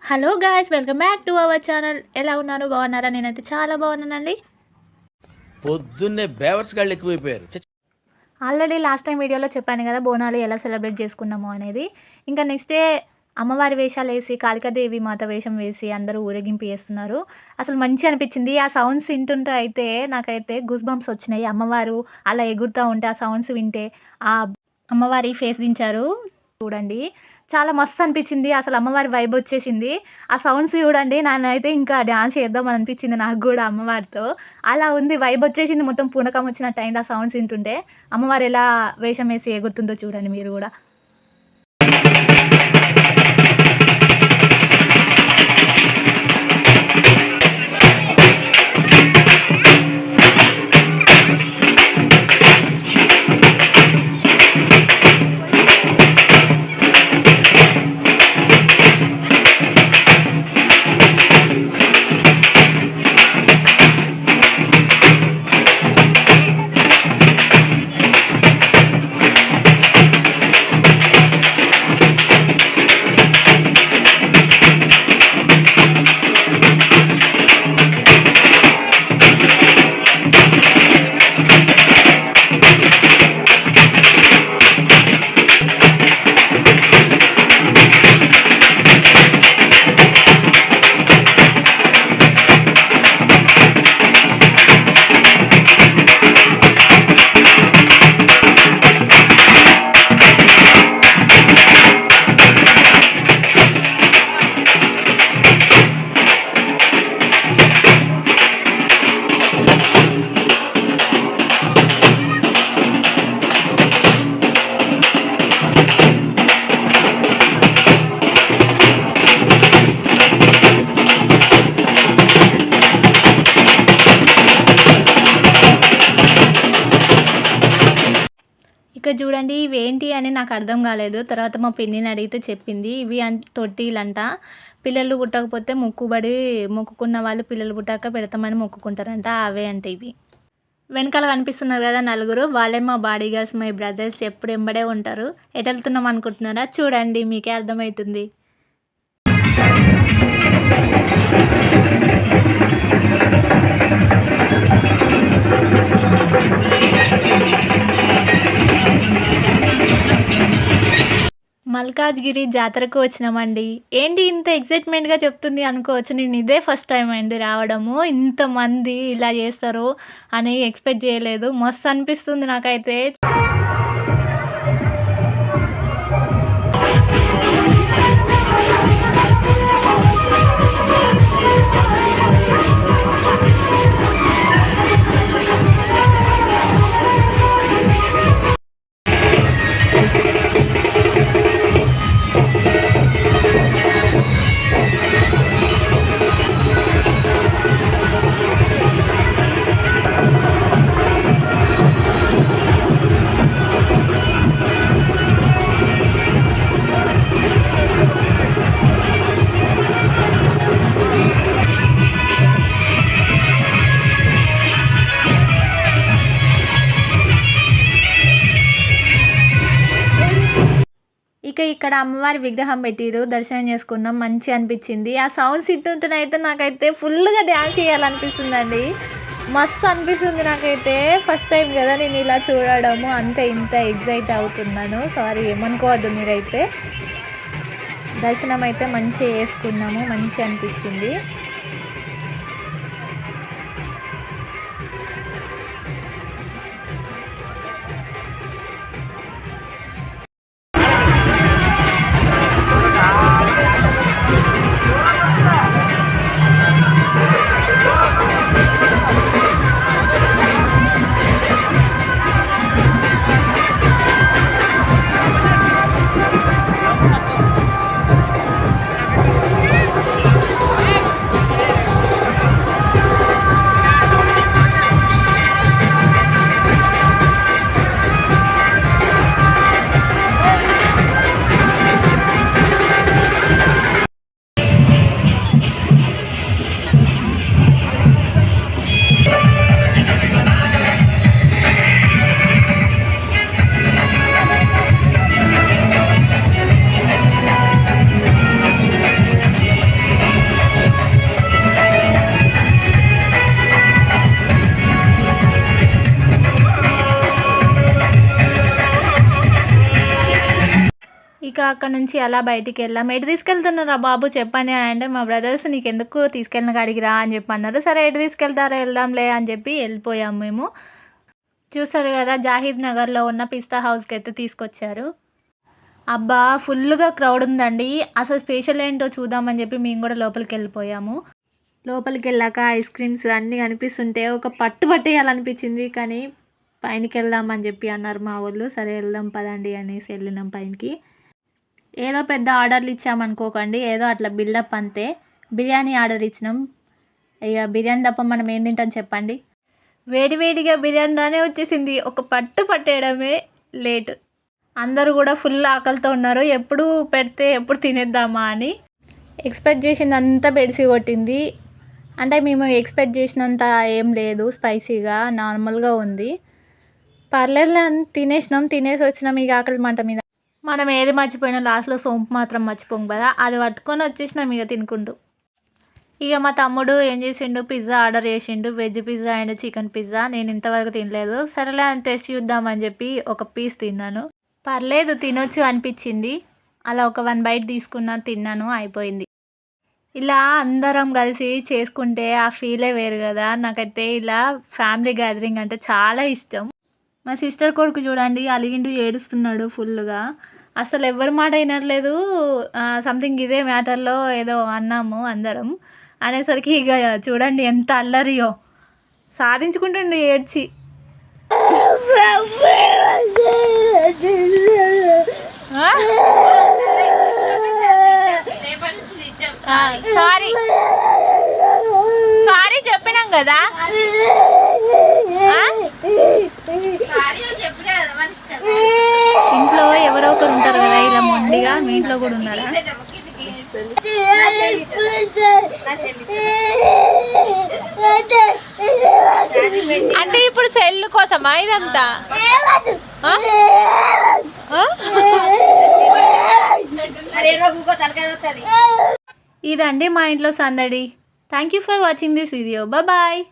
Hello guys, welcome back to our channel. ఎలా ఉన్నారు? బాగున్నారా? నేనైతే చాలా బాగున్నానండి. పొద్దున్నే బేవర్స్ గాళ్ళు ఎక్కువైపోయారు. ఆల్రెడీ లాస్ట్ టైం వీడియోలో చెప్పాను కదా, బోనాలు ఎలా సెలబ్రేట్ చేసుకున్నాము అనేది. ఇంకా నెక్స్ట్ డే అమ్మవారి వేషాలు వేసి, కాళికాదేవి మాత వేషం వేసి అందరూ ఊరేగింపు చేస్తున్నారు. అసలు మంచి అనిపించింది. ఆ సౌండ్స్ వింటుంటే అయితే నాకైతే గూస్ బంప్స్ వచ్చినాయి. అమ్మవారు అలా ఎగురుతూ ఉంటే ఆ సౌండ్స్ వింటే ఆ అమ్మవారి ఫేస్ దించారు చూడండి. చాలా మస్తు అనిపించింది. అసలు అమ్మవారి వైబ్ వచ్చేసింది. ఆ సౌండ్స్ చూడండి, నన్నైతే ఇంకా డాన్స్ చేద్దామని అనిపించింది నాకు కూడా అమ్మవారితో. అలా ఉంది, వైబ్ వచ్చేసింది. మొత్తం పూనకం వచ్చినట్టు అయింది ఆ సౌండ్స్ వింటుంటే. అమ్మవారు ఎలా వేషం వేసి ఎగురుతుందో చూడండి మీరు కూడా. ఇక్కడ చూడండి, ఇవేంటి అని నాకు అర్థం కాలేదు. తర్వాత మా పిన్నిని అడిగితే చెప్పింది. ఇవి తొట్టిలంట. పిల్లలు పుట్టకపోతే మొక్కుకున్న వాళ్ళు పిల్లలు పుట్టాక పెడతామని మొక్కుకుంటారంట. అవే అంటే ఇవి. వెనకాల కనిపిస్తున్నారు కదా నలుగురు, వాళ్ళే మా బాడీ గార్డ్స్, మై బ్రదర్స్. ఎప్పుడు ఎంబడే ఉంటారు. ఎటు వెళ్తున్నాం అనుకుంటున్నారా? చూడండి, మీకే అర్థమవుతుంది. మల్కాజ్గిరి జాతరకు వచ్చినామండి. ఏంటి ఇంత ఎక్సైట్మెంట్గా చెప్తుంది అనుకోవచ్చు. నేను ఇదే ఫస్ట్ టైం అండి రావడము. ఇంతమంది ఇలా చేస్తారు అని ఎక్స్పెక్ట్ చేయలేదు. మస్తు అనిపిస్తుంది నాకైతే. ఇక్కడ అమ్మవారి విగ్రహం పెట్టిరు, దర్శనం చేసుకున్నాం. మంచి అనిపించింది. ఆ సౌండ్స్ ఇట్టుంటేనైతే నాకైతే ఫుల్గా డ్యాన్స్ చేయాలనిపిస్తుందండి. మస్తు అనిపిస్తుంది నాకైతే. ఫస్ట్ టైం కదా నేను ఇలా చూడడము. అంతే ఇంత ఎగ్జైట్ అవుతున్నాను. సారీ, ఏమనుకోవద్దు మీరైతే. దర్శనం అయితే మంచిగా చేసుకున్నాము. మంచి అనిపించింది. ఇంకా అక్కడ నుంచి అలా బయటికి వెళ్ళాం. ఎటు తీసుకెళ్తున్నారా బాబు చెప్పండి అంటే మా బ్రదర్స్ నీకెందుకు తీసుకెళ్ళిన కాడికి రా అని చెప్పి అన్నారు. సరే ఎటు తీసుకెళ్తారో వెళ్దాంలే అని చెప్పి వెళ్ళిపోయాము మేము. చూసారు కదా జాహిద్ నగర్లో ఉన్న పిస్తా హౌస్కి అయితే తీసుకొచ్చారు. అబ్బా ఫుల్గా క్రౌడ్ ఉందండి. అసలు స్పెషల్ ఏంటో చూద్దామని చెప్పి మేము కూడా లోపలికి వెళ్ళిపోయాము. లోపలికి వెళ్ళాక ఐస్ క్రీమ్స్ అన్నీ కనిపిస్తుంటే ఒక పట్టేయాలనిపించింది. కానీ పైనకి వెళ్దామని చెప్పి అన్నారు మా వాళ్ళు. సరే వెళ్దాం పదండి అనేసి వెళ్ళినాం పైనకి. ఏదో పెద్ద ఆర్డర్లు ఇచ్చామనుకోకండి, ఏదో అట్లా బిల్డప్ అంతే. బిర్యానీ ఆర్డర్ ఇచ్చినాం. ఇక బిర్యానీ తప్ప మనం ఏం తింటాం చెప్పండి. వేడివేడిగా బిర్యానీ రానే వచ్చేసింది. ఒక పట్టేయడమే లేట్. అందరూ కూడా ఫుల్ ఆకలితో ఉన్నారు. ఎప్పుడు పెడితే ఎప్పుడు తినేద్దామా అని. ఎక్స్పెక్ట్ చేసిందంతా బెడిసి కొట్టింది. అంటే మేము ఎక్స్పెక్ట్ చేసినంత ఏం లేదు, స్పైసీగా నార్మల్గా ఉంది. పర్లేదు అని తినేసినాం. తినేసి వచ్చినాం ఇక ఆకలి మంట మీద. మనం ఏది మర్చిపోయినా లాస్ట్లో సోంపు మాత్రం మర్చిపోం కదా, అది పట్టుకొని వచ్చేసినాం ఇక తినుకుంటూ. ఇక మా తమ్ముడు ఏం చేసిండు, పిజ్జా ఆర్డర్ చేసిండు. Veg pizza and chicken pizza. నేను ఇంతవరకు తినలేదు. సరేలే అని టెస్ట్ చూద్దామని చెప్పి ఒక పీస్ తిన్నాను. పర్లేదు తినొచ్చు అనిపించింది. అలా ఒక 1 బైట్ తీసుకున్నా, తిన్నాను, అయిపోయింది. ఇలా అందరం కలిసి చేసుకుంటే ఆ ఫీలే వేరు కదా. నాకైతే ఇలా ఫ్యామిలీ గ్యాదరింగ్ అంటే చాలా ఇష్టం. మా సిస్టర్ కొడుకు చూడండి అలిగిండు, ఏడుస్తున్నాడు ఫుల్గా. అసలు ఎవరి మాట వినట్లేదు. సంథింగ్ ఇదే మ్యాటర్లో ఏదో అన్నాము అందరం. అనేసరికి ఇక చూడండి ఎంత అల్లరియో, సాధించుకుంటుండు ఏడ్చి. సారీ సారీ చెప్పినాం కదా. ఇంట్లో ఎవరో ఒకరు ఉంటారు కదా ఇలా మొండిగా. మీ ఇంట్లో కూడా ఉన్నారా? అంటే ఇప్పుడు సెల్ కోసమా ఇదంతా? ఇదండి మా ఇంట్లో సందడి. Thank you for watching this video. Bye.